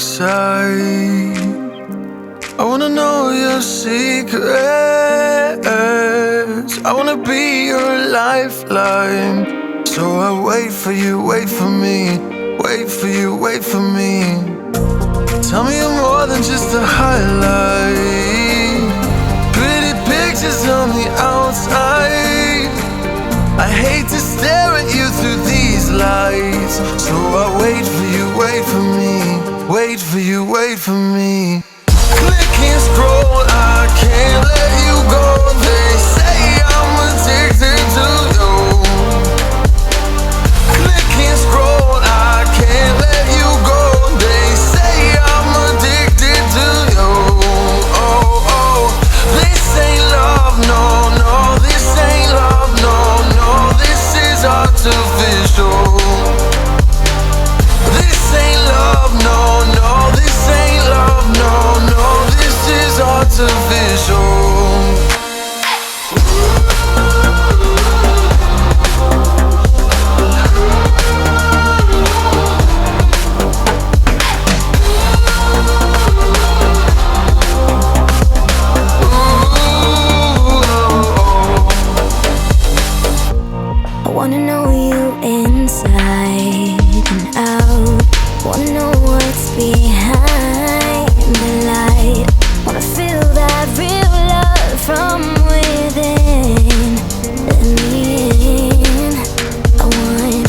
side. I wanna know your secrets. I wanna be your lifeline. So I wait for you, wait for me. Wait for you, wait for me. Tell me you're more than just a highlight. Pretty pictures on the outside. I hate to stare at you through these lights. So I wait for you, wait for me. Wait for you, wait for me. Click and scroll, I can't let you go. They say I'm addicted to you. Click and scroll, I can't let you go. They say I'm addicted to you. Oh, oh, this ain't love, no, no. This ain't love, no, no. This is artificial. This ain't love, no, no. This ain't love, no, no. This is artificial. I wanna know you inside and out. Wanna know what's behind the light. Wanna feel that real love from within. Let me in. I want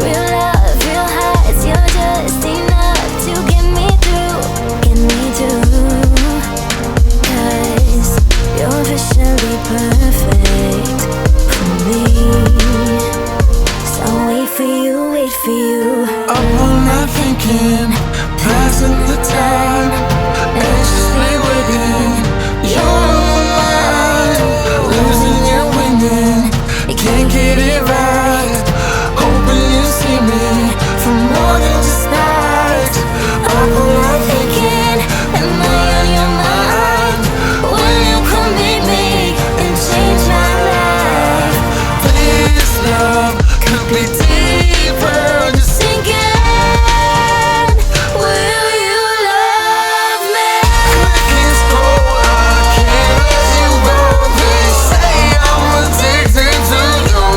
real love, real hearts. You're just enough to get me through, get me through. 'Cause you're officially perfect for me. So wait for you, wait for you. Up all night thinking, passing the time, anxiously waiting. You're on my mind, losing and winning. You can't get it right. Hoping you see me for more than just nights. Up all night thinking, am I on your mind? Will you come meet me and change my life? This love could be deeper. Just thinking, will you love me? Click and scroll, I can't let you go. They say I'm addicted to you.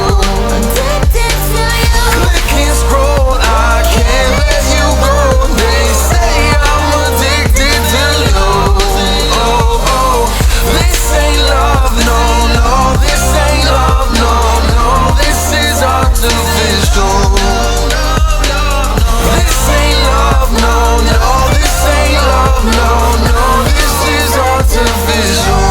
Addicted to you. Click and scroll, I can't let you go. They say I'm addicted to you. Oh, oh, this ain't love, no, no. This ain't love, no, no. This is artificial. This ain't love, no, no. This ain't love, no, no. This is artificial.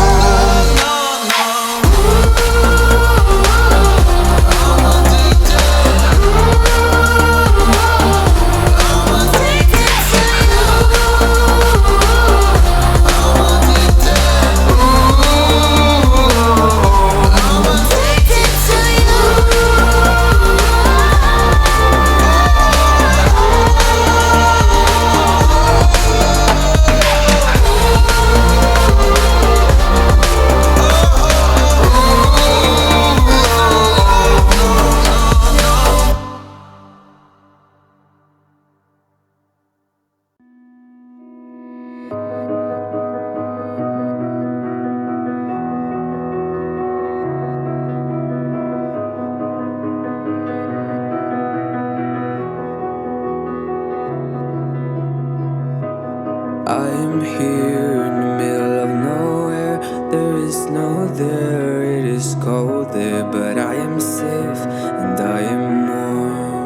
I am here in the middle of nowhere. There is no there, it is cold there, but I am safe and I am warm.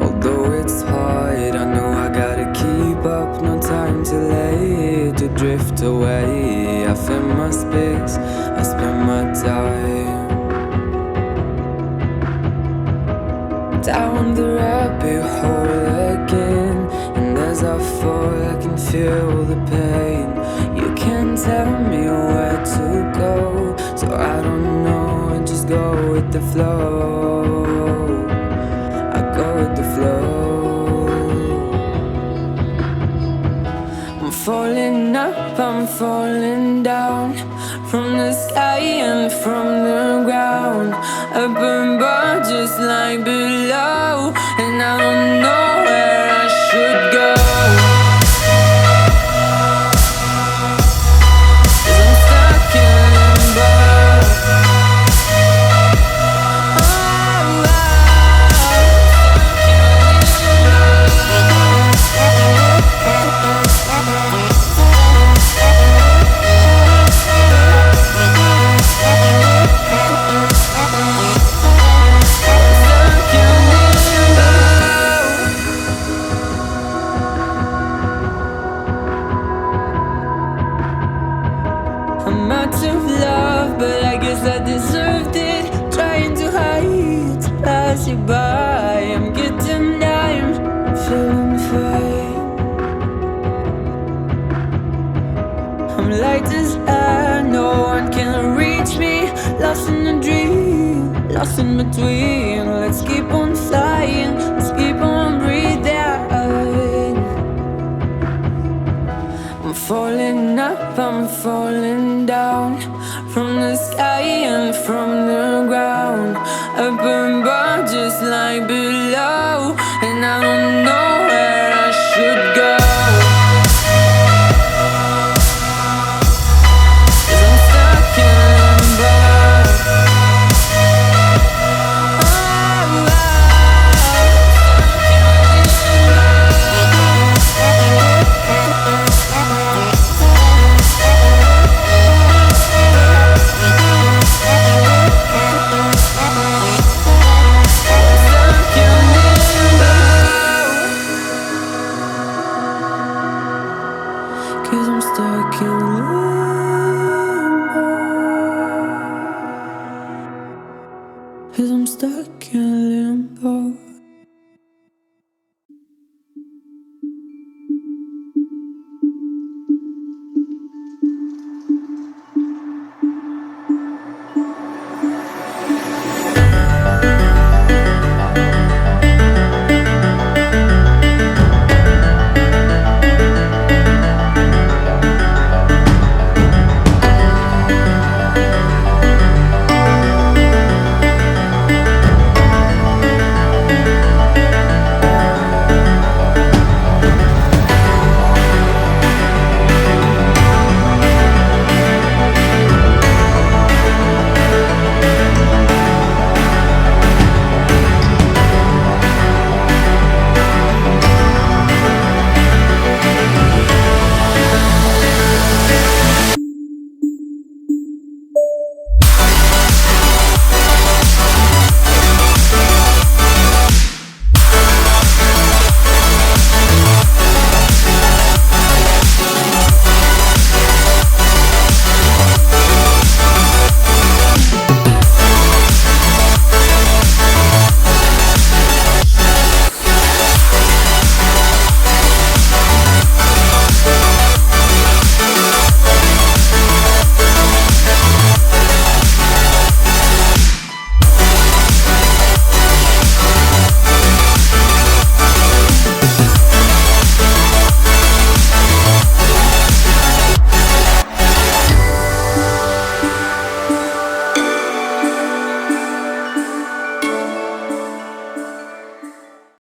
Although it's hard, I know I gotta keep up. No time to lay, to drift away. I fill my space, I spend my time down the rabbit hole again. And as I fall, I can feel the pain. You can't tell me where to go, so I don't know, I just go with the flow. I go with the flow. I'm falling up, I'm falling down from the sky and from the ground. Up above, just like below, and I don't know where I should go. I'm out of love, but I guess I deserved it. Trying to hide, to pass you by. I'm getting down, feeling fine. I'm light as air, no one can reach me. Lost in a dream, lost in between. Let's keep on flying, let's keep on breathing. I'm falling up, I'm falling down from the sky and from the ground. Up above, just like below, and I don't